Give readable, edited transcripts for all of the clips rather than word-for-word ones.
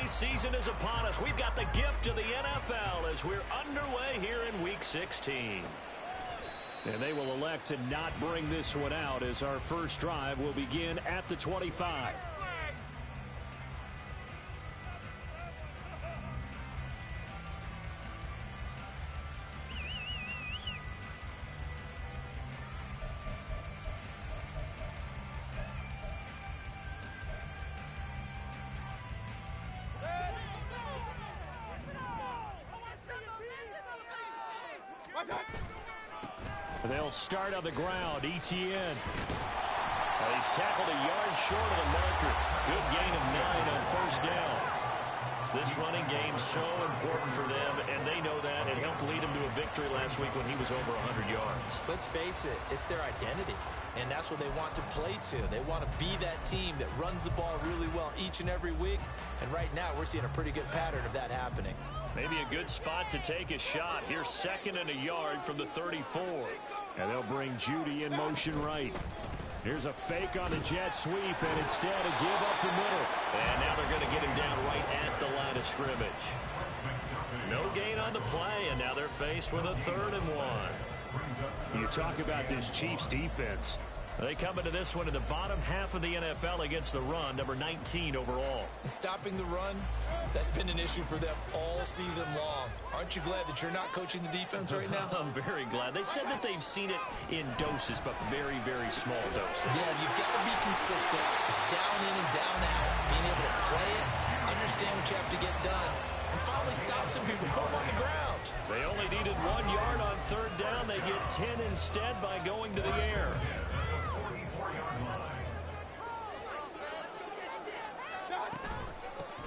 holiday season is upon us. We've got the gift of the NFL as we're underway here in Week 16. And they will elect to not bring this one out as our first drive will begin at the 25. They'll start on the ground. Etienne. He's tackled a yard short of the marker. Good gain of 9 on first down. This running game so important for them, and they know that. It helped lead him to a victory last week when he was over 100 yards. Let's face it, it's their identity, and that's what they want to play to. They want to be that team that runs the ball really well each and every week, and right now we're seeing a pretty good pattern of that happening. Maybe a good spot to take a shot. Here's 2nd and a yard from the 34. And they'll bring Judy in motion right. Here's a fake on the jet sweep, and instead a give up the middle. And now they're going to get him down right at the line of scrimmage. No gain on the play, and now they're faced with a 3rd and 1. You talk about this Chiefs defense. They come into this one in the bottom half of the NFL against the run, number 19 overall. And stopping the run, that's been an issue for them all season long. Aren't you glad that you're not coaching the defense right now? I'm very glad. They said that they've seen it in doses, but very, very small doses. Yeah, you've got to be consistent. It's down in and down out. Being able to play it, understand what you have to get done, and finally stop some people, put them on the ground. They only needed 1 yard on 3rd down. They get 10 instead by going to the air.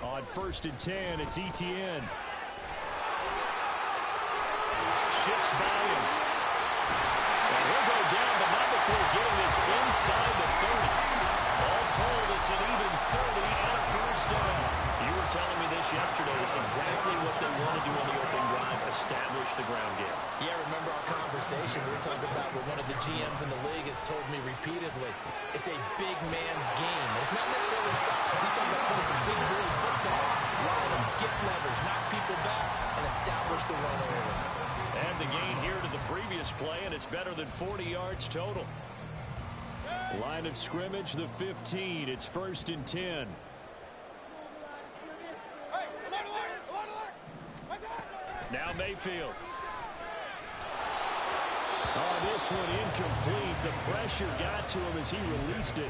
On 1st and 10, it's Etienne. Shifts by him. And he'll go down, but not before getting this inside the 30. All told, it's an even 30 and a first down. You were telling me this yesterday. It's exactly what they want to do on the opening drive, establish the ground game. Yeah, remember our conversation we were talking about with one of the GMs in the league. It's told me repeatedly, it's a big man's game. It's not necessarily size. He's talking about playing some big boy football. Line them, get leverage, knock people back, and establish the run early. And the gain here to the previous play, and it's better than 40 yards total. Line of scrimmage, the 15. It's 1st and 10. Now Mayfield. Oh, this one incomplete. The pressure got to him as he released it.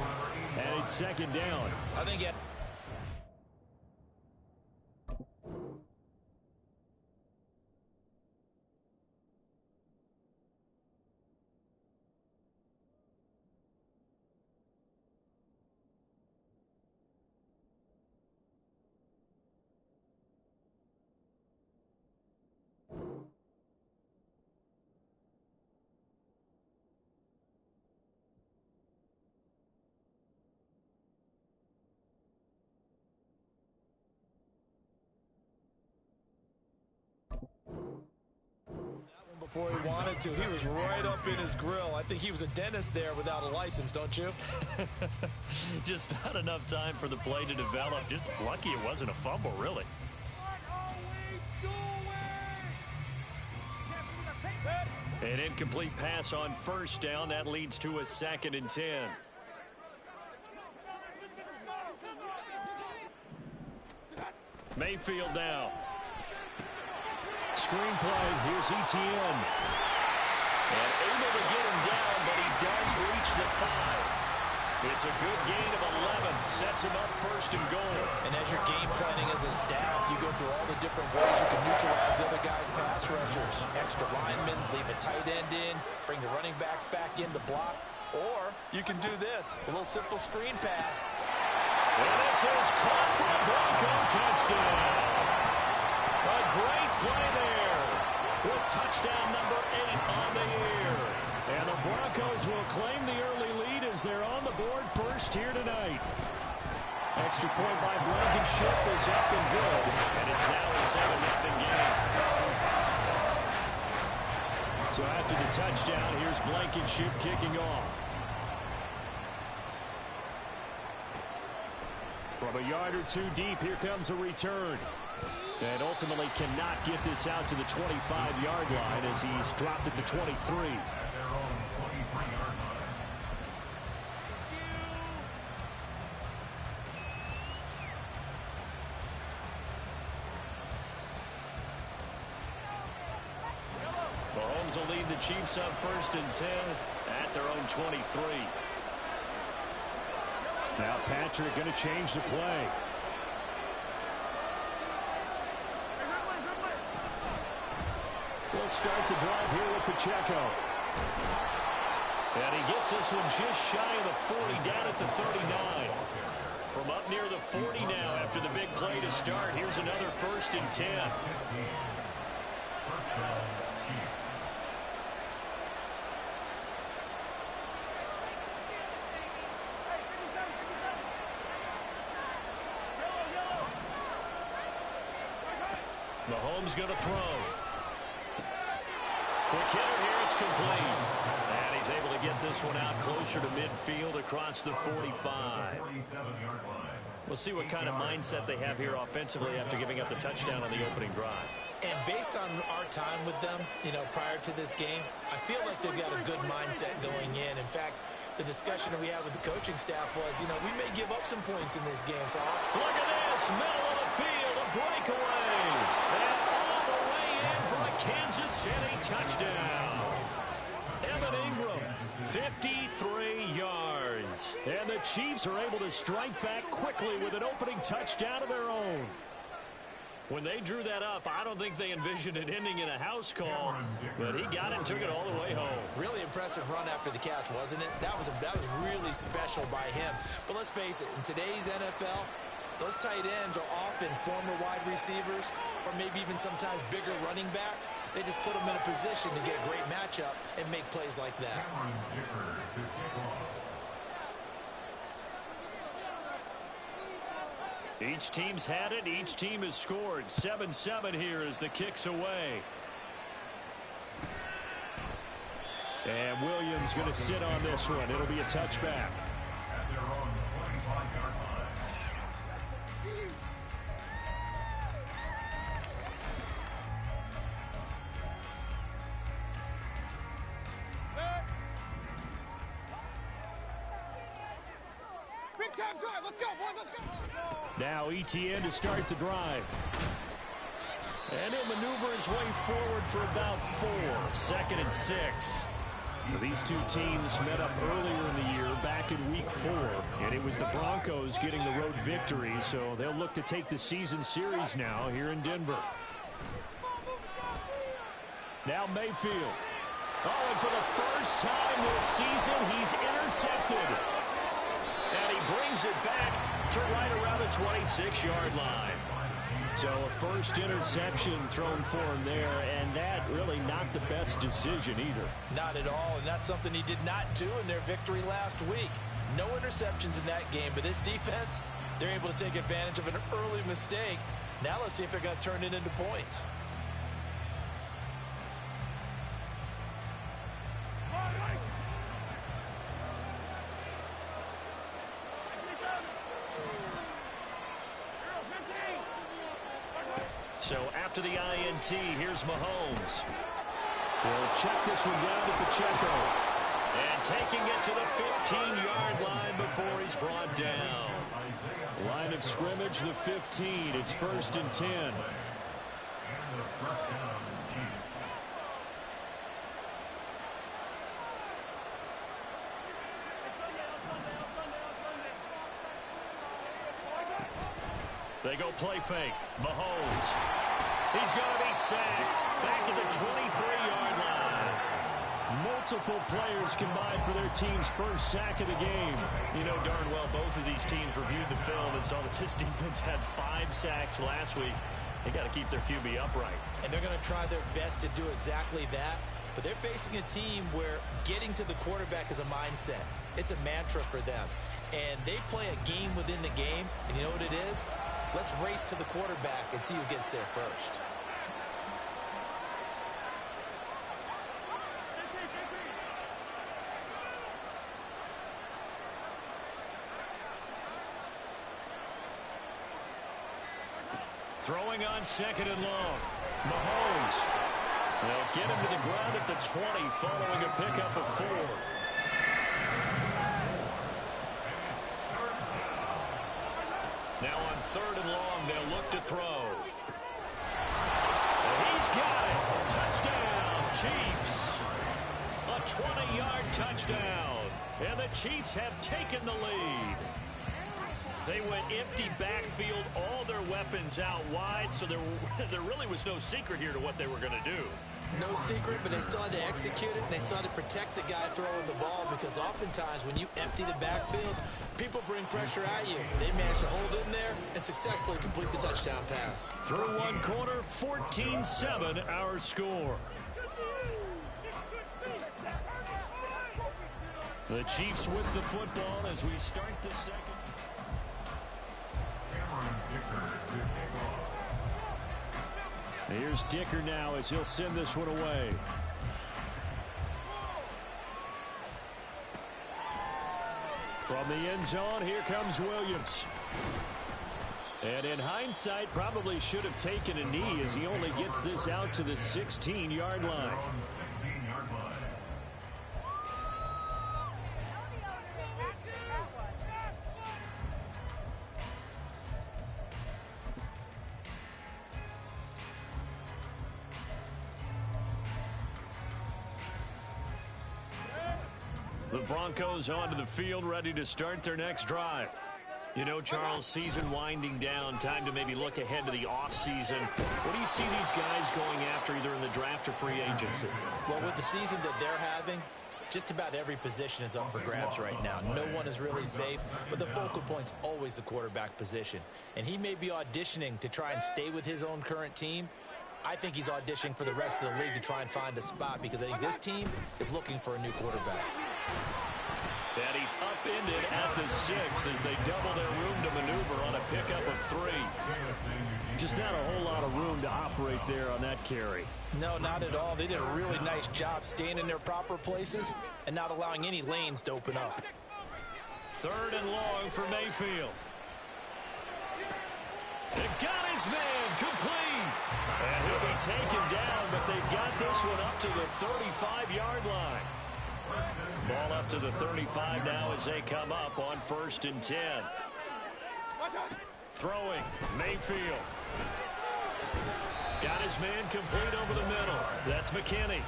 And it's 2nd down. I think it. Before he wanted to, he was right up in his grill. I think he was a dentist there without a license, don't you? Just not enough time for the play to develop. Just lucky it wasn't a fumble, really. An incomplete pass on 1st down. That leads to a 2nd and 10. Mayfield now. Screenplay, here's Etienne. And able to get him down, but he does reach the 5. It's a good gain of 11. Sets him up 1st and goal. And as you're game planning as a staff, you go through all the different ways you can neutralize the other guy's pass rushers. Extra linemen, leave a tight end in, bring the running backs back in to block. Or you can do this, a little simple screen pass. And this is caught for a Bronco touchdown. A great play there with touchdown number 8 on the year. And the Broncos will claim the early lead as they're on the board first here tonight. Extra point by Blankenship is up and good. And it's now a 7-0 game. So after the touchdown, here's Blankenship kicking off. From a yard or two deep, here comes a return. And ultimately cannot get this out to the 25-yard line as he's dropped at the 23. Mahomes will lead the Chiefs up 1st and 10 at their own 23. Now Patrick going to change the play. We'll start the drive here with Pacheco. And he gets this one just shy of the 40, down at the 39. From up near the 40 now after the big play to start. Here's another 1st and 10. Mahomes going to throw. Quick hitter here, it's complete. And he's able to get this one out closer to midfield across the 45. We'll see what kind of mindset they have here offensively after giving up the touchdown on the opening drive. And based on our time with them, prior to this game, I feel like they've got a good mindset going in. In fact, the discussion that we had with the coaching staff was, we may give up some points in this game. So look at this, middle of the field, a breakaway. And all the way in for a Kansas City touchdown. Evan Ingram, 53 yards. And the Chiefs are able to strike back quickly with an opening touchdown of their own. When they drew that up, I don't think they envisioned it ending in a house call, but he got it and took it all the way home. Really impressive run after the catch, wasn't it? That was really special by him. But let's face it, in today's NFL, those tight ends are often former wide receivers or maybe even sometimes bigger running backs. They just put them in a position to get a great matchup and make plays like that. Each team's had it. Each team has scored. 7-7 here as the kick's away. And Williams going to sit on this one. It'll be a touchback. Now ETN to start the drive. And he'll maneuver his way forward for about 4. 2nd and 6. These two teams met up earlier in the year, back in week 4. And it was the Broncos getting the road victory, so they'll look to take the season series now here in Denver. Now Mayfield. Oh, and for the first time this season, he's intercepted. And he brings it back to right around the 26-yard line. So a first interception thrown for him there, and that really not the best decision either. Not at all, and that's something he did not do in their victory last week. No interceptions in that game, but this defense, they're able to take advantage of an early mistake. Now let's see if they're going to turn it into points. So after the INT, here's Mahomes. He'll check this one down to Pacheco. And taking it to the 15-yard line before he's brought down. Line of scrimmage, the 15. It's 1st and 10. They go play fake. Mahomes. He's going to be sacked. Back at the 23-yard line. Multiple players combined for their team's first sack of the game. You know darn well both of these teams reviewed the film and saw that this defense had 5 sacks last week. They got to keep their QB upright. And they're going to try their best to do exactly that. But they're facing a team where getting to the quarterback is a mindset. It's a mantra for them. And they play a game within the game. And you know what it is? Let's race to the quarterback and see who gets there first. Throwing on 2nd and long. Mahomes. They'll get him to the ground at the 20 following a pickup of 4. Now on 3rd and long, they'll look to throw. And he's got it. Touchdown, Chiefs. A 20-yard touchdown. And the Chiefs have taken the lead. They went empty backfield, all their weapons out wide, so there really was no secret here to what they were going to do. No secret, but they still had to execute it, and they still had to protect the guy throwing the ball, because oftentimes when you empty the backfield, people bring pressure at you. They managed to hold in there and successfully complete the touchdown pass. Through one quarter, 14-7 our score. The Chiefs with the football as we start the second. Here's Dicker now as he'll send this one away. From the end zone, here comes Williams. And in hindsight, probably should have taken a knee as he only gets this out to the 16-yard line. The Broncos onto the field, ready to start their next drive. You know, Charles, season winding down, time to maybe look ahead to the offseason. What do you see these guys going after either in the draft or free agency? Well, with the season that they're having, just about every position is up for grabs right now. No one is really safe, but the focal point's always the quarterback position. And he may be auditioning to try and stay with his own current team. I think he's auditioning for the rest of the league to try and find a spot, because I think this team is looking for a new quarterback. And he's upended at the 6 as they double their room to maneuver on a pickup of 3. Just not a whole lot of room to operate there on that carry. No, not at all. They did a really nice job staying in their proper places and not allowing any lanes to open up. 3rd and long for Mayfield. They got his man complete. And he'll be taken down, but they've got this one up to the 35-yard line. Ball up to the 35 now as they come up on 1st and 10. Throwing, Mayfield. Got his man complete over the middle. That's McKinney.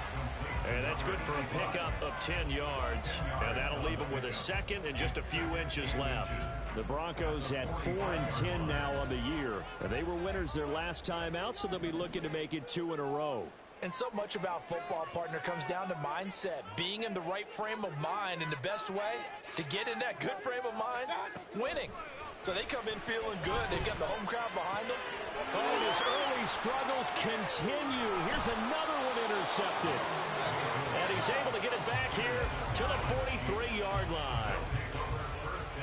And that's good for a pickup of 10 yards. And that'll leave him with a 2nd and just a few inches left. The Broncos at 4-10 now on the year. And they were winners their last time out, so they'll be looking to make it 2 in a row. And so much about football, partner, comes down to mindset. Being in the right frame of mind, and the best way to get in that good frame of mind, winning. So they come in feeling good. They've got the home crowd behind them. Oh, his early struggles continue. Here's another one intercepted. And he's able to get it back here to the 43-yard line.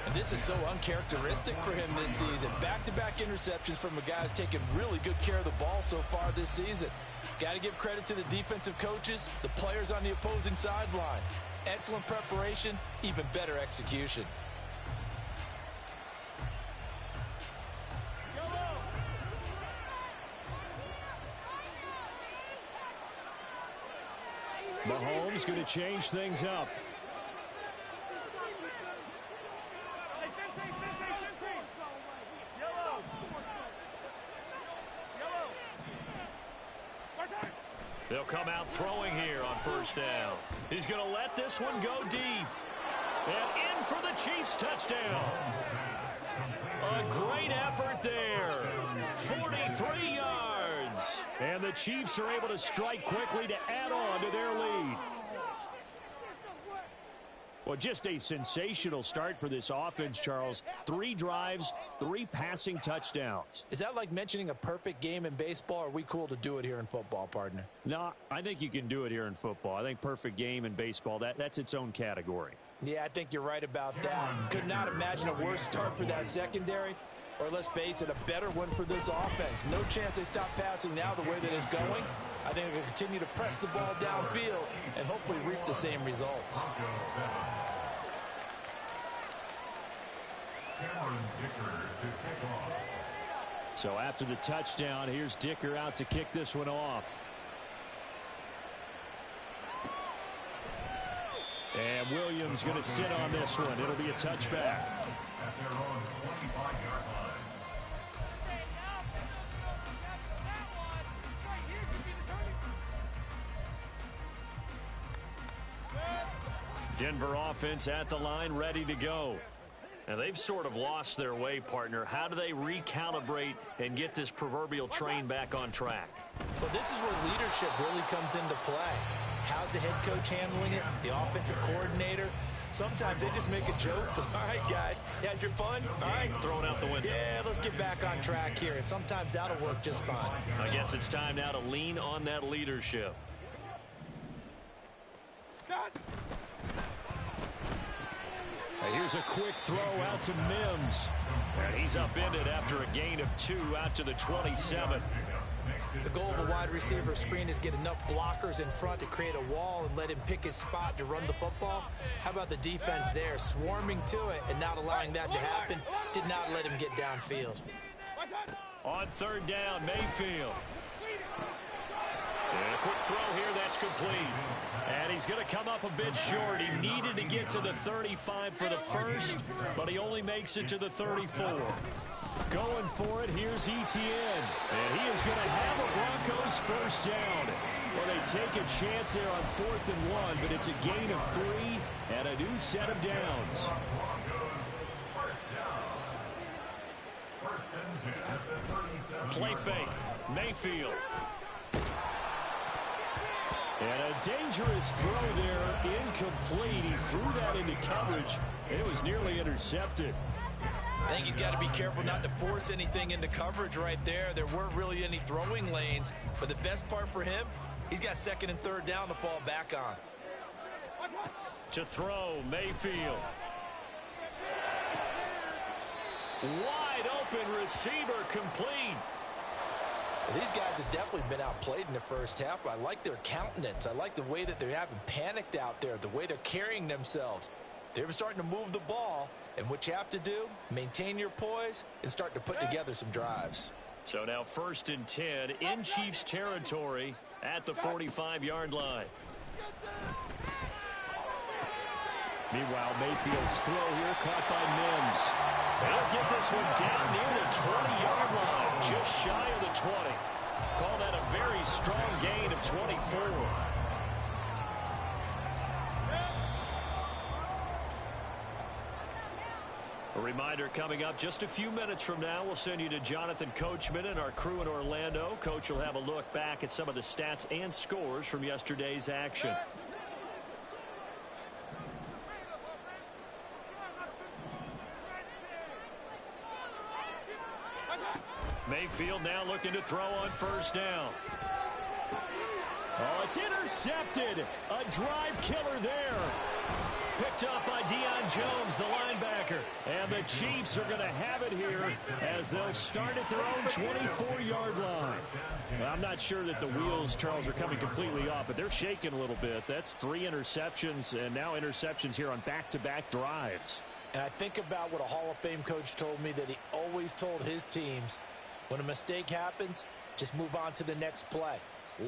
And this is so uncharacteristic for him this season. Back-to-back interceptions from a guy who's taken really good care of the ball so far this season. Got to give credit to the defensive coaches, the players on the opposing sideline. Excellent preparation, even better execution. Mahomes going to change things up. They'll come out throwing here on 1st down. He's going to let this one go deep. And in for the Chiefs touchdown. A great effort there. 43 yards. And the Chiefs are able to strike quickly to add on to their lead. Well, just a sensational start for this offense, Charles. 3 drives, 3 passing touchdowns. Is that like mentioning a perfect game in baseball, or are we cool to do it here in football, partner? No, I think you can do it here in football. I think perfect game in baseball, that's its own category. Yeah, I think you're right about that. Could not imagine a worse start for that secondary, or let's face it, a better one for this offense. No chance they stop passing now the way that it's going. I think they'll continue to press the ball downfield and hopefully reap the same results. So after the touchdown, here's Dicker out to kick this one off. And Williams going to sit on this one. It'll be a touchback. Denver offense at the line, ready to go. Now, they've sort of lost their way, partner. How do they recalibrate and get this proverbial train back on track? Well, this is where leadership really comes into play. How's the head coach handling it? The offensive coordinator? Sometimes they just make a joke. All right, guys, you had your fun? All right. Thrown out the window. Yeah, let's get back on track here. And sometimes that'll work just fine. I guess it's time now to lean on that leadership. Here's a quick throw out to Mims. And he's upended after a gain of 2 out to the 27. The goal of a wide receiver screen is get enough blockers in front to create a wall and let him pick his spot to run the football. How about the defense there, swarming to it and not allowing that to happen? Did not let him get downfield. On third down, Mayfield. And a quick throw here, that's complete. And he's going to come up a bit short. He needed to get to the 35 for the first, but he only makes it to the 34. Going for it, here's Etienne. And he is going to have a Broncos first down. Well, they take a chance there on 4th and 1, but it's a gain of 3 and a new set of downs. Play fake, Mayfield. And a dangerous throw there, incomplete. He threw that into coverage, and it was nearly intercepted. I think he's got to be careful not to force anything into coverage right there. There weren't really any throwing lanes, but the best part for him, he's got 2nd and 3rd down to fall back on. To throw, Mayfield. Wide open receiver, complete. Well, these guys have definitely been outplayed in the first half. I like their countenance. I like the way that they haven't panicked out there, the way they're carrying themselves. They're starting to move the ball, and what you have to do, maintain your poise and start to put together some drives. So now 1st and 10 in Chiefs territory at the 45-yard line. Meanwhile, Mayfield's throw here caught by Mims. They'll get this one down near the 20-yard line, just shy of the 20. Call that a very strong gain of 24. A reminder coming up just a few minutes from now, we'll send you to Jonathan Coachman and our crew in Orlando. Coach will have a look back at some of the stats and scores from yesterday's action. Mayfield now looking to throw on 1st down. Oh, it's intercepted. A drive killer there. Picked up by Deion Jones, the linebacker. And the Chiefs are going to have it here as they'll start at their own 24-yard line. Well, I'm not sure that the wheels, Charles, are coming completely off, but they're shaking a little bit. That's 3 interceptions, and now interceptions here on back-to-back drives. And I think about what a Hall of Fame coach told me that he always told his teams, when a mistake happens, just move on to the next play.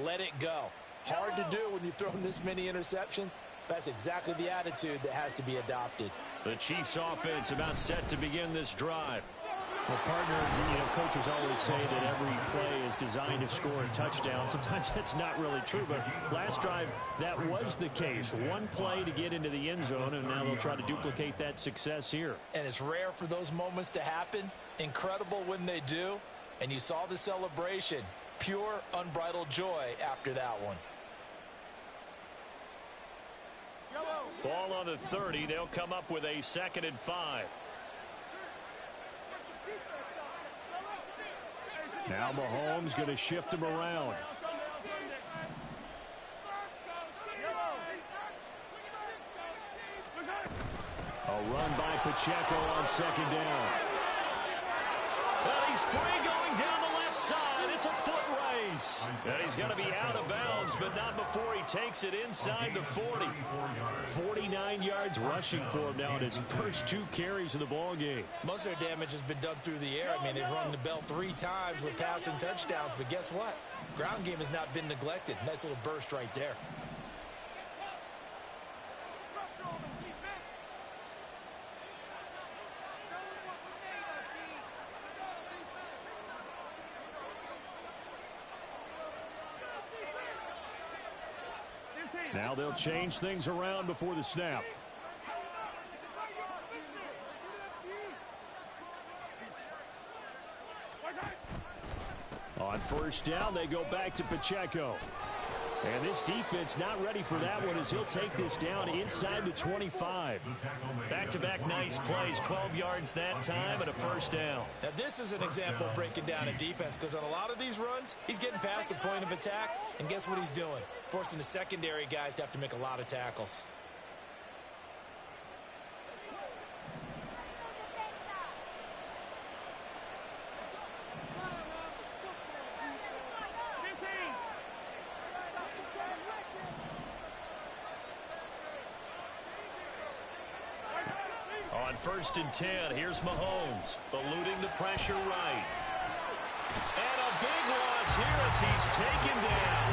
Let it go. Hard to do when you've thrown this many interceptions. That's exactly the attitude that has to be adopted. The Chiefs offense about set to begin this drive. Well, partner, coaches always say that every play is designed to score a touchdown. Sometimes that's not really true, but last drive, that was the case. One play to get into the end zone, and now they'll try to duplicate that success here. And it's rare for those moments to happen. Incredible when they do. And you saw the celebration. Pure, unbridled joy after that one. Ball on the 30. They'll come up with a 2nd and 5. Now Mahomes going to shift him around. A run by Pacheco on 2nd down. Well, he's free going down the left side. It's a foot race. And he's going to be out of bounds, but not before he takes it inside the 40. 49 yards rushing for him now in his first 2 carries of the ball game. Most of their damage has been done through the air. I mean, they've rung the bell 3 times with passing touchdowns, but guess what? Ground game has not been neglected. Nice little burst right there. Now they'll change things around before the snap. On first down, they go back to Pacheco. And this defense not ready for that one as he'll take this down inside the 25. Back-to-back nice plays, 12 yards that time and a first down. Now this is an example of breaking down a defense, because on a lot of these runs, he's getting past the point of attack, and guess what he's doing? Forcing the secondary guys to have to make a lot of tackles. On first and 10, here's Mahomes, eluding the pressure right. And a big loss here as he's taken down.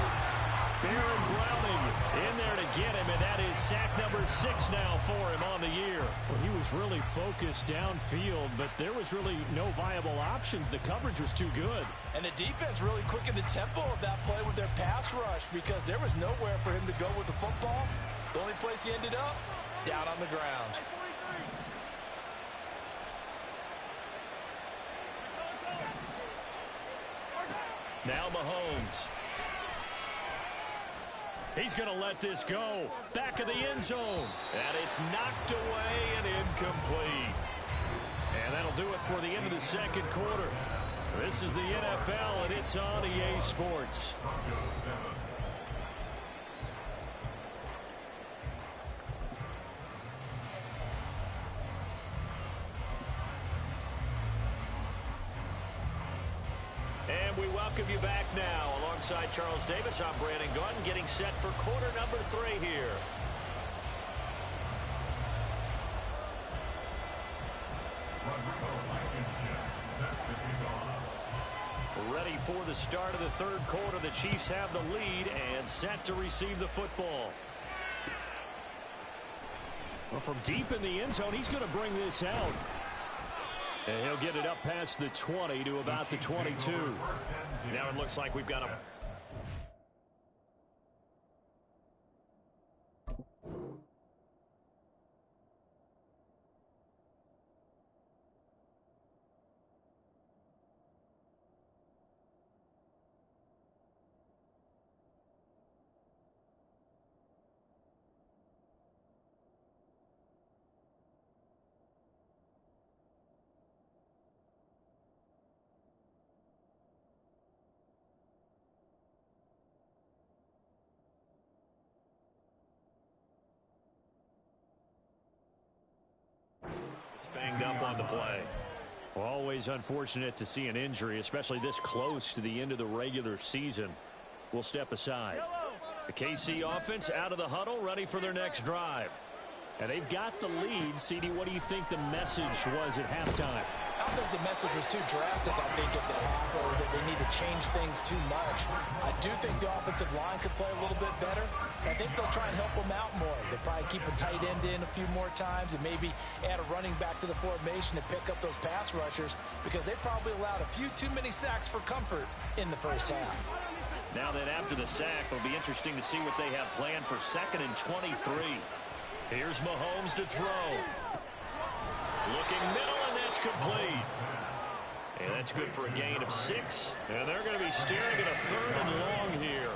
Baron Browning in there to get him, and that is sack number 6 now for him on the year. Well, he was really focused downfield, but there was really no viable options. The coverage was too good. And the defense really quickened the tempo of that play with their pass rush, because there was nowhere for him to go with the football. The only place he ended up, down on the ground. Now Mahomes. He's going to let this go. Back of the end zone. And it's knocked away and incomplete. And that'll do it for the end of the second quarter. This is the NFL, and it's on EA Sports. And we welcome you back now. Alongside Charles Davis, I'm Brandon Gunn, getting set for quarter number 3 here. Ready for the start of the third quarter. The Chiefs have the lead and set to receive the football. Well, from deep in the end zone, he's going to bring this out. And he'll get it up past the 20 to about the 22. Now it looks like we've got a... banged up on the play. Well, always unfortunate to see an injury, especially this close to the end of the regular season. We'll step aside. The KC offense out of the huddle, ready for their next drive. And they've got the lead. CD, what do you think the message was at halftime? I don't think the message was too drastic, I think, at the half, or that they need to change things too much. I do think the offensive line could play a little bit better. I think they'll try and help them out more. They'll probably keep a tight end in a few more times and maybe add a running back to the formation to pick up those pass rushers, because they probably allowed a few too many sacks for comfort in the first half. Now that after the sack, it'll be interesting to see what they have planned for 2nd and 23. Here's Mahomes to throw. Looking middle, and that's complete. And that's good for a gain of 6. And they're going to be staring at a 3rd and long here.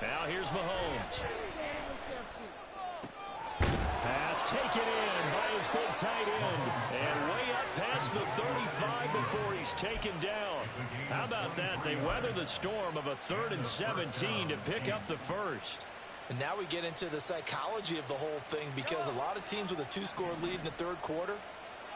Now here's Mahomes. Pass taken in by his big tight end. And way up past the 35 before he's taken down. How about that? They weather the storm of a 3rd and 17 to pick up the first. And now we get into the psychology of the whole thing, because a lot of teams with a 2-score lead in the third quarter,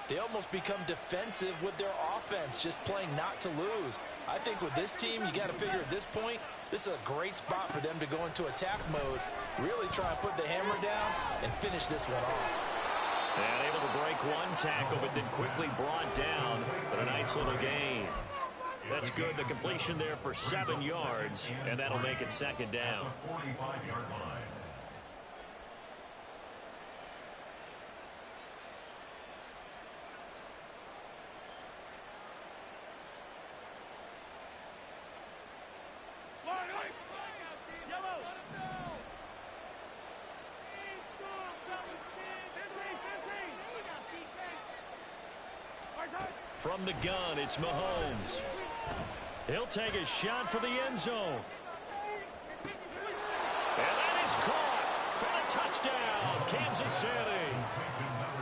they almost become defensive with their offense, just playing not to lose. I think with this team, you got to figure at this point, this is a great spot for them to go into attack mode, really try and put the hammer down and finish this one off. And able to break one tackle, but then quickly brought down. But a nice little gain. That's good. The completion there for 7 yards, and that'll make it 2nd down. From the gun, it's Mahomes. He'll take a shot for the end zone. And that is caught for a touchdown, Kansas City.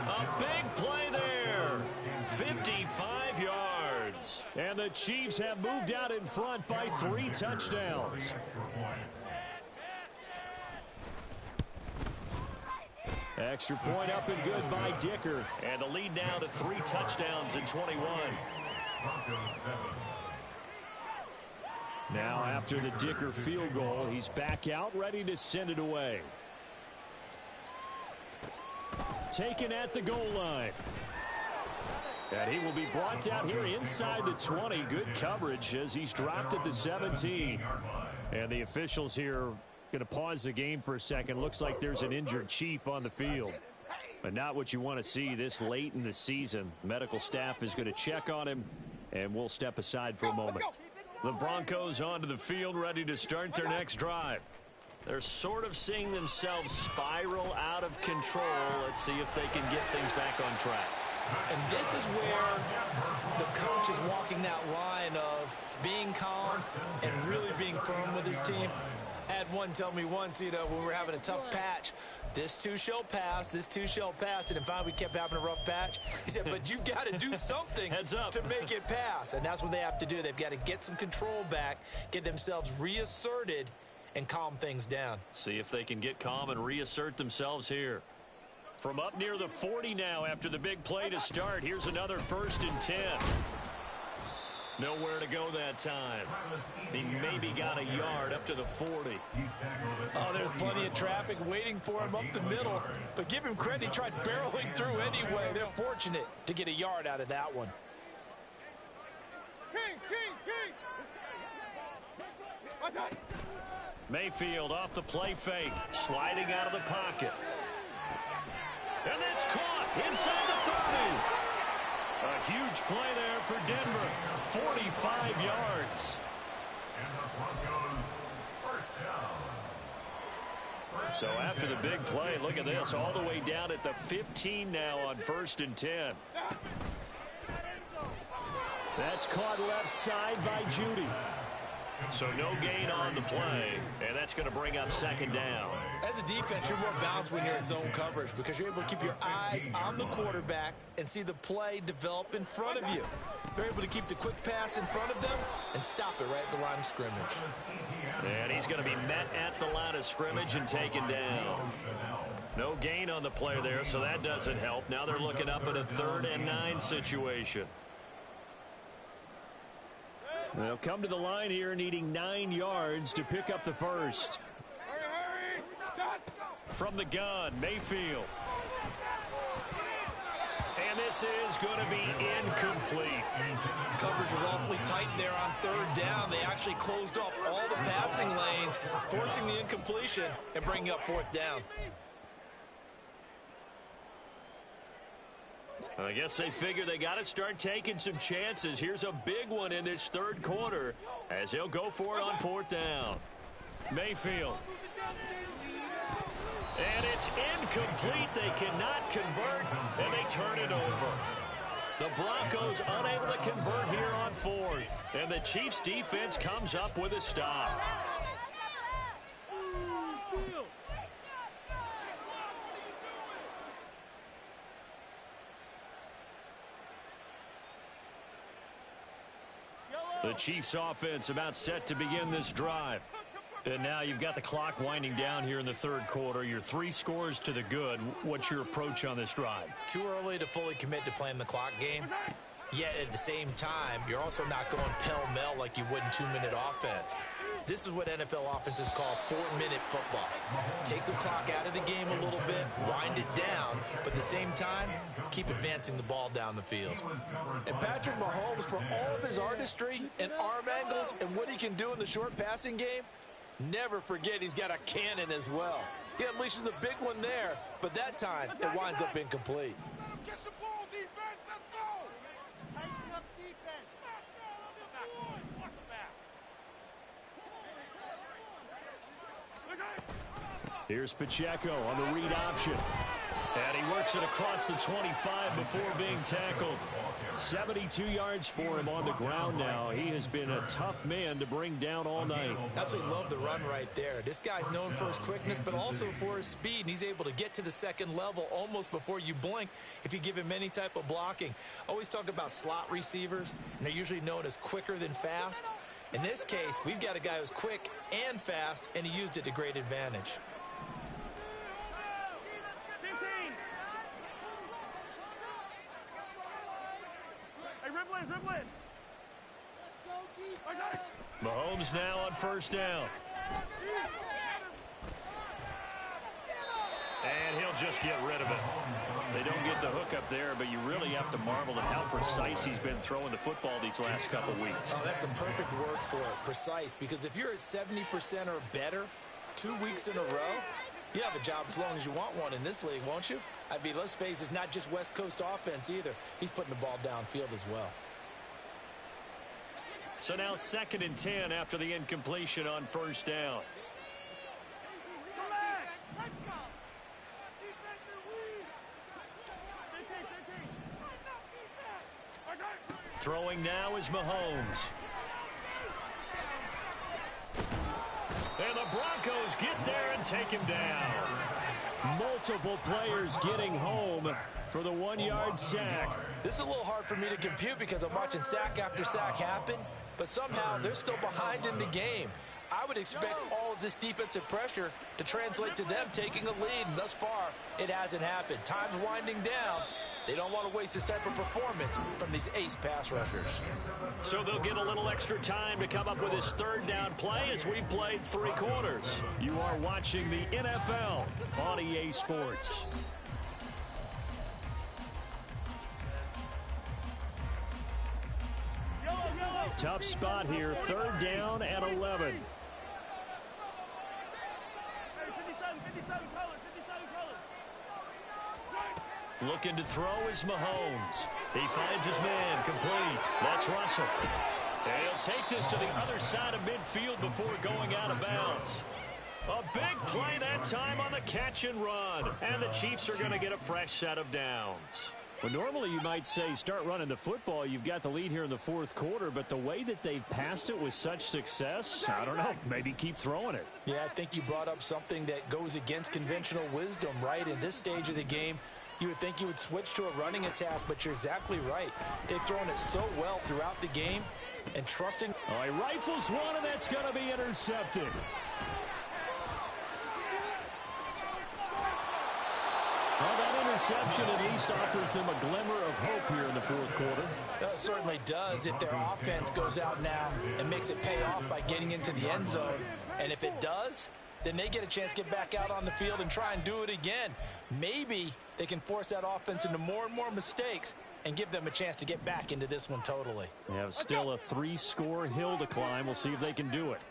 A big play there. 55 yards. And the Chiefs have moved out in front by 3 touchdowns. Extra point up and good by Dicker. And the lead now to 3 touchdowns in 21. Now after the Dicker field goal, he's back out ready to send it away. Taken at the goal line. And he will be brought down here inside the 20. Good coverage as he's dropped at the 17. And the officials here going to pause the game for a second. Looks like there's an injured Chief on the field. But not what you want to see this late in the season. Medical staff is going to check on him, and we'll step aside for a moment. The Broncos onto the field, ready to start their next drive. They're sort of seeing themselves spiral out of control. Let's see if they can get things back on track. And this is where the coach is walking that line of being calm and really being firm with his team. I had one tell me once, when we were having a tough patch, this too shall pass, this too shall pass. And in fact, we kept having a rough patch. He said, but you've got to do something to make it pass. And that's what they have to do. They've got to get some control back, get themselves reasserted, and calm things down. See if they can get calm and reassert themselves here. From up near the 40 now after the big play to start. Here's another 1st and 10. Nowhere to go that time. He maybe got a yard up to the 40. Oh, there's plenty of traffic waiting for him up the middle. But give him credit, he tried barreling through anyway. They're fortunate to get a yard out of that one. Mayfield off the play fake, sliding out of the pocket. And it's caught inside the 30. A huge play there for Denver. 45 yards. So after the big play, look at this. All the way down at the 15 now on 1st and 10. That's caught left side by Judy. So no gain on the play, and that's going to bring up 2nd down. As a defense, you're more balanced when you're in zone coverage because you're able to keep your eyes on the quarterback and see the play develop in front of you. They're able to keep the quick pass in front of them and stop it right at the line of scrimmage. And he's going to be met at the line of scrimmage and taken down. No gain on the play there, so that doesn't help. Now they're looking up at a 3rd and 9 situation. They'll come to the line here needing 9 yards to pick up the first. From the gun, Mayfield. And this is going to be incomplete. Coverage was awfully tight there on 3rd down. They actually closed off all the passing lanes, forcing the incompletion and bringing up 4th down. I guess they figure they got to start taking some chances. Here's a big one in this 3rd quarter as he'll go for it on 4th down. Mayfield. And it's incomplete. They cannot convert, and they turn it over. The Broncos unable to convert here on 4th. And the Chiefs defense comes up with a stop. The Chiefs offense about set to begin this drive. And now you've got the clock winding down here in the third quarter. You're 3 scores to the good. What's your approach on this drive? Too early to fully commit to playing the clock game. Yet at the same time, you're also not going pell-mell like you would in 2-minute offense. This is what NFL offenses call 4-minute football. Take the clock out of the game a little bit, wind it down, but at the same time, keep advancing the ball down the field. And Patrick Mahomes, for all of his artistry and arm angles and what he can do in the short passing game, never forget he's got a cannon as well. He unleashes a big one there, but that time it winds up incomplete. Catch the ball, defense, let's go! Tighten up defense. Watch them back. Here's Pacheco on the read option. And he works it across the 25 before being tackled. 72 yards for him on the ground now. He has been a tough man to bring down all night. Absolutely love the run right there. This guy's known for his quickness, but also for his speed. And he's able to get to the second level almost before you blink if you give him any type of blocking. Always talk about slot receivers, and they're usually known as quicker than fast. In this case, we've got a guy who's quick and fast, and he used it to great advantage. Mahomes now on first down. And he'll just get rid of it. They don't get the hook up there, but you really have to marvel at how precise he's been throwing the football these last couple weeks. Oh, that's the perfect word for it, precise, because if you're at 70% or better 2 weeks in a row, you have a job as long as you want one in this league, won't you? I mean, let's face it, it's not just West Coast offense either. He's putting the ball downfield as well. So now 2nd and 10 after the incompletion on first down. Throwing now is Mahomes. And the Broncos get there and take him down. Multiple players getting home for the 1-yard sack. This is a little hard for me to compute because I'm watching sack after sack happen, but somehow they're still behind in the game. I would expect all of this defensive pressure to translate to them taking a lead, and thus far, it hasn't happened. Time's winding down. They don't want to waste this type of performance from these ace pass rushers. So they'll get a little extra time to come up with his 3rd down play as we've played 3 quarters. You are watching the NFL on EA Sports. Tough spot here, 3rd down and 11. Looking to throw is Mahomes. He finds his man, complete. That's Russell. And he'll take this to the other side of midfield before going out of bounds. A big play that time on the catch and run. And the Chiefs are going to get a fresh set of downs. Well, normally you might say start running the football. You've got the lead here in the 4th quarter, but the way that they've passed it with such success, I don't know, maybe keep throwing it. Yeah, I think you brought up something that goes against conventional wisdom, right? In this stage of the game, you would think you would switch to a running attack, but you're exactly right. They've thrown it so well throughout the game, and trusting. Oh, he rifles one, and that's going to be intercepted. Well, that interception at least offers them a glimmer of hope here in the 4th quarter. It certainly does if their offense goes out now and makes it pay off by getting into the end zone. And if it does, then they get a chance to get back out on the field and try and do it again. Maybe they can force that offense into more and more mistakes and give them a chance to get back into this one totally. They have still a 3-score hill to climb. We'll see if they can do it.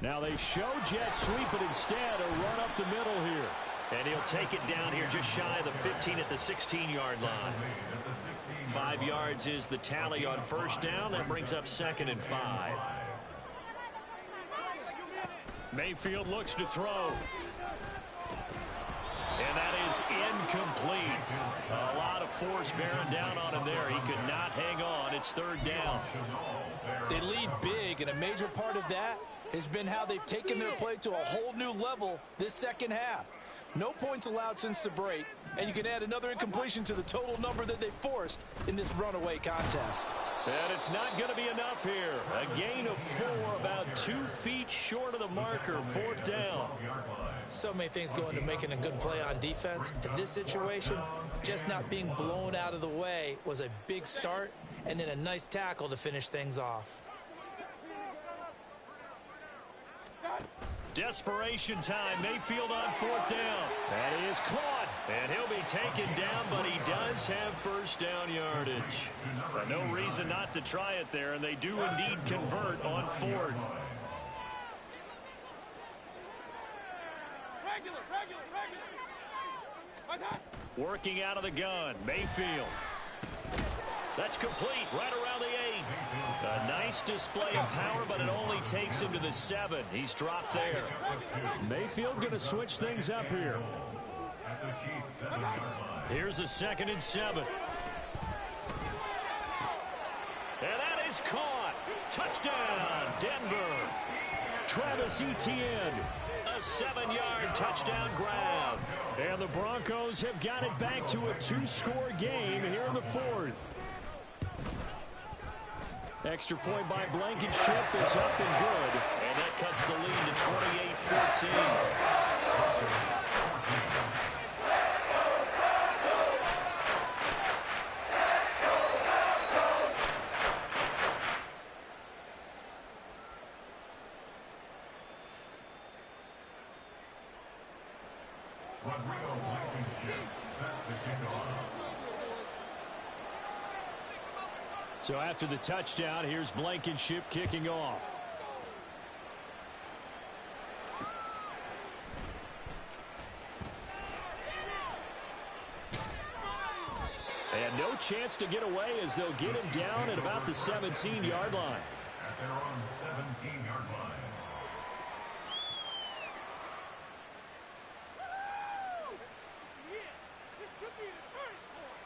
Now they show jet sweep, but instead a run up the middle here. And he'll take it down here just shy of the 15 at the 16-yard line. 5 yards is the tally on first down. That brings up 2nd and 5. Mayfield looks to throw. And that is incomplete. A lot of force bearing down on him there. He could not hang on. It's 3rd down. They lead big, and a major part of that has been how they've taken their play to a whole new level this second half. No points allowed since the break, and you can add another incompletion to the total number that they forced in this runaway contest. And it's not going to be enough here. A gain of 4, about 2 feet short of the marker, 4th down. So many things go into making a good play on defense. In this situation, just not being blown out of the way was a big start, and then a nice tackle to finish things off. Desperation time. Mayfield on 4th down. That is caught. And he'll be taken down, but he does have first down yardage. But no reason not to try it there, and they do indeed convert on 4th. Working out of the gun. Mayfield. That's complete right around the 8. A nice display of power, but it only takes him to the 7. He's dropped there. Mayfield going to switch things up here. Here's a 2nd and 7. And that is caught. Touchdown, Denver. Travis Etienne. A 7-yard touchdown grab. And the Broncos have got it back to a 2-score game here in the 4th. Extra point by Blankenship is up and good. And that cuts the lead to 28-14. So after the touchdown, here's Blankenship kicking off. And no chance to get away as they'll get him down at about the 17-yard line. At their own 17-yard line. This could be the turning point.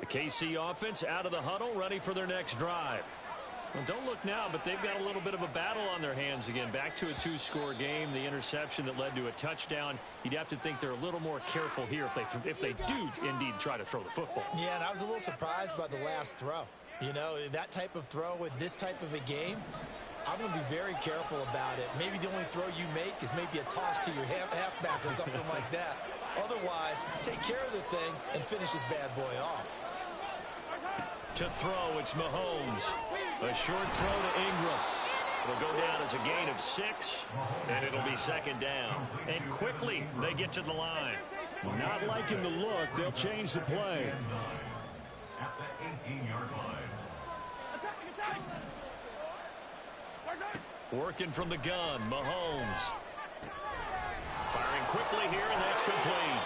The KC offense out of the huddle, ready for their next drive. Well, don't look now, but they've got a little bit of a battle on their hands again. Back to a 2-score game. The interception that led to a touchdown. You'd have to think they're a little more careful here if they do indeed try to throw the football. Yeah, and I was a little surprised by the last throw. You know, that type of throw with this type of a game, I'm going to be very careful about it. Maybe the only throw you make is maybe a toss to your halfback or something like that. Otherwise, take care of the thing and finish this bad boy off. To throw, it's Mahomes. A short throw to Ingram. It'll go down as a gain of 6, and it'll be 2nd down. And quickly, they get to the line. Not liking the look, they'll change the play. At the 18-yard line. Working from the gun, Mahomes. Firing quickly here, and that's complete.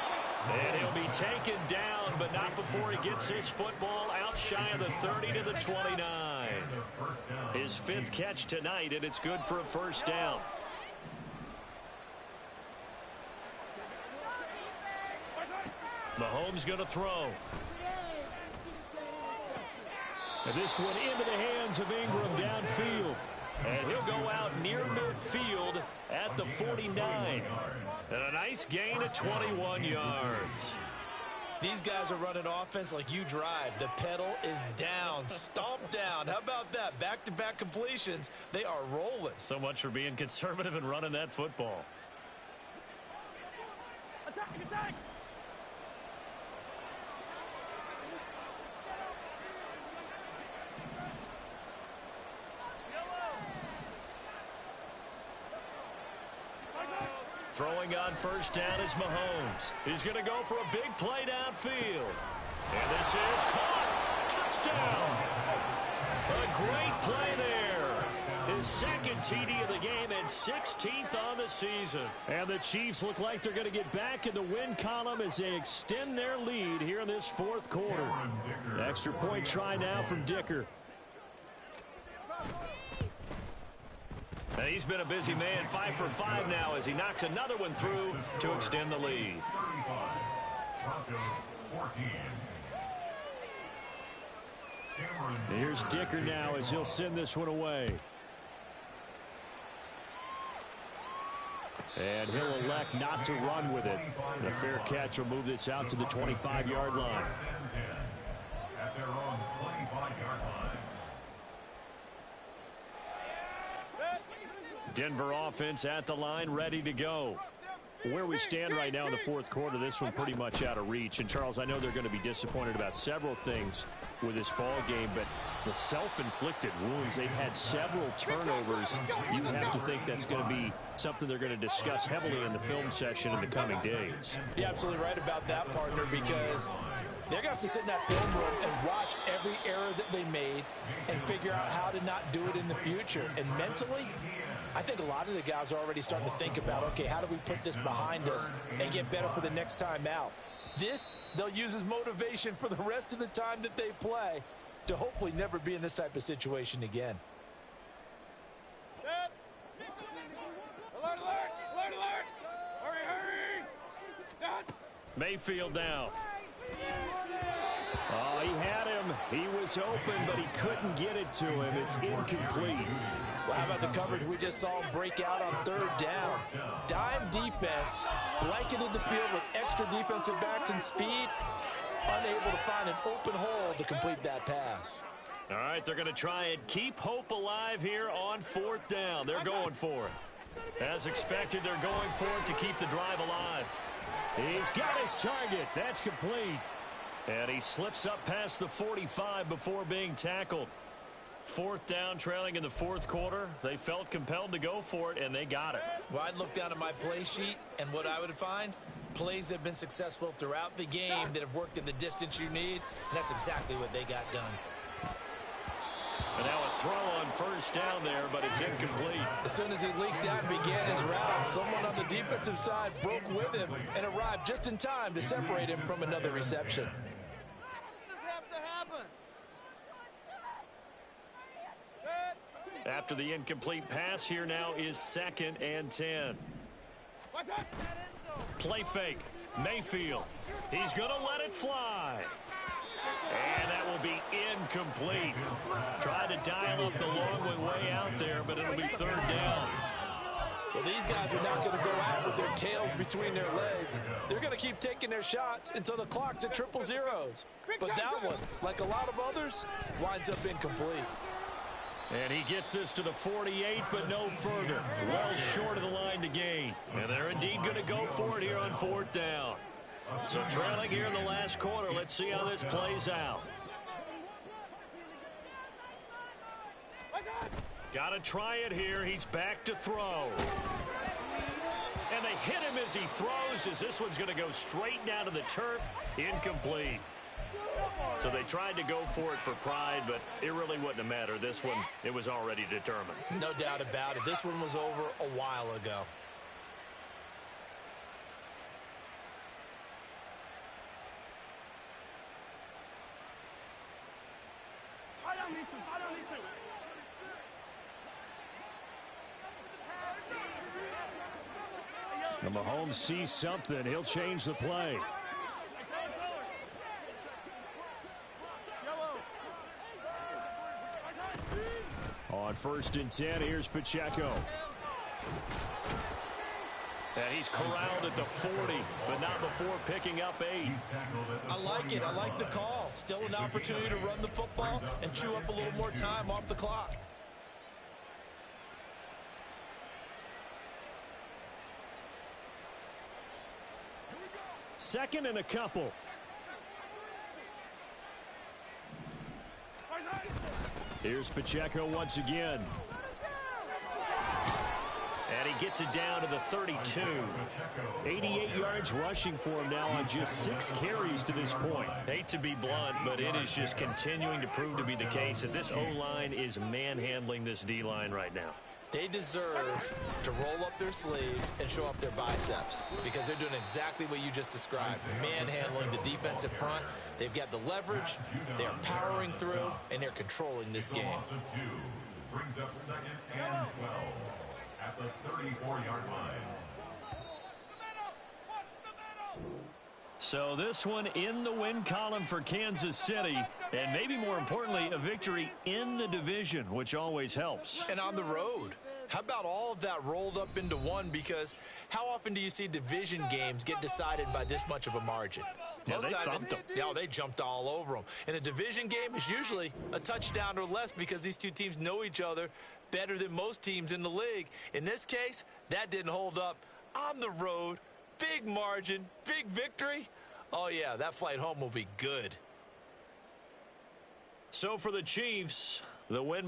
And he'll be taken down, but not before he gets his football out shy of the 30 to the 29. His 5th catch tonight, and it's good for a 1st down. Mahomes going to throw. And this one into the hands of Ingram downfield. And he'll go out near midfield at the 49. And a nice gain of 21 yards. These guys are running offense like you drive. The pedal is down, stomp down. How about that? Back-to-back completions. They are rolling. So much for being conservative and running that football. Attack, attack! Throwing on 1st down is Mahomes. He's going to go for a big play downfield. And this is caught. Touchdown. A great play there. His 2nd TD of the game and 16th on the season. And the Chiefs look like they're going to get back in the win column as they extend their lead here in this 4th quarter. Extra point try now from Dicker. And he's been a busy man, 5 for 5 now as he knocks another one through to extend the lead. 35. Broncos 14. Here's Dicker now as he'll send this one away. And he'll elect not to run with it. The fair catch will move this out to the 25-yard line. At their own 25-yard line. Denver offense at the line, ready to go. Where we stand right now in the fourth quarter, this one pretty much out of reach. And, Charles, I know they're going to be disappointed about several things with this ball game, but the self-inflicted wounds, they've had several turnovers. You have to think that's going to be something they're going to discuss heavily in the film session in the coming days. You're absolutely right about that, partner, because they're going to have to sit in that film room and watch every error that they made and figure out how to not do it in the future. And mentally, I think a lot of the guys are already starting to think about, okay, how do we put this behind us and get better for the next time out? This, they'll use as motivation for the rest of the time that they play to hopefully never be in this type of situation again. Alert, alert, alert, alert! Hurry, hurry! Done. Mayfield now. Oh, he had him. He was open, but he couldn't get it to him. It's incomplete. Well, how about the coverage we just saw him break out on third down? Dime defense, blanketed the field with extra defensive backs and speed, unable to find an open hole to complete that pass. All right, they're going to try and keep hope alive here on fourth down. They're going for it. As expected, they're going for it to keep the drive alive. He's got his target. That's complete. And he slips up past the 45 before being tackled. Fourth down, trailing in the fourth quarter. They felt compelled to go for it, and they got it. Well, I'd look down at my play sheet, and what I would find, plays have been successful throughout the game that have worked in the distance you need, and that's exactly what they got done. And now a throw on first down there, but it's incomplete. As soon as he leaked out and began his route, someone on the defensive side broke with him and arrived just in time to separate him from another reception. How does this have to happen? After the incomplete pass, here now is 2nd and 10. Play fake. Mayfield. He's going to let it fly. And that will be incomplete. Tried to dial up the long way out there, but it'll be third down. Well, these guys are not going to go out with their tails between their legs. They're going to keep taking their shots until the clock's at 000. But that one, like a lot of others, winds up incomplete. And he gets this to the 48, but no further. Well short of the line to gain. And they're indeed going to go for it here on fourth down. So trailing here in the last quarter. Let's see how this plays out. Got to try it here. He's back to throw. And they hit him as he throws, as this one's going to go straight down to the turf. Incomplete. So they tried to go for it for pride, but it really wouldn't have mattered. This one, it was already determined. No doubt about it. This one was over a while ago. And Mahomes sees something. He'll change the play. On 1st and 10, here's Pacheco. And he's corralled at the 40, but not before picking up 8. I like it. I like the call. Still an opportunity to run the football and chew up a little more time off the clock. Second and a couple. Here's Pacheco once again. And he gets it down to the 32. 88 yards rushing for him now on just 6 carries to this point. Hate to be blunt, but it is just continuing to prove to be the case that this O-line is manhandling this D-line right now. They deserve to roll up their sleeves and show up their biceps because they're doing exactly what you just described, manhandling the defensive front. They've got the leverage, they're powering through, and they're controlling this game. Brings up 2nd and 12. at the 34-yard line. So this one in the win column for Kansas City, and maybe more importantly, a victory in the division, which always helps. And on the road. How about all of that rolled up into one? Because how often do you see division games get decided by this much of a margin? Yeah, they thumped them. Yeah, they jumped all over them. In a division game, it's usually a touchdown or less because these two teams know each other better than most teams in the league. In this case, that didn't hold up. On the road, big margin, big victory. Oh, yeah, that flight home will be good. So for the Chiefs, the win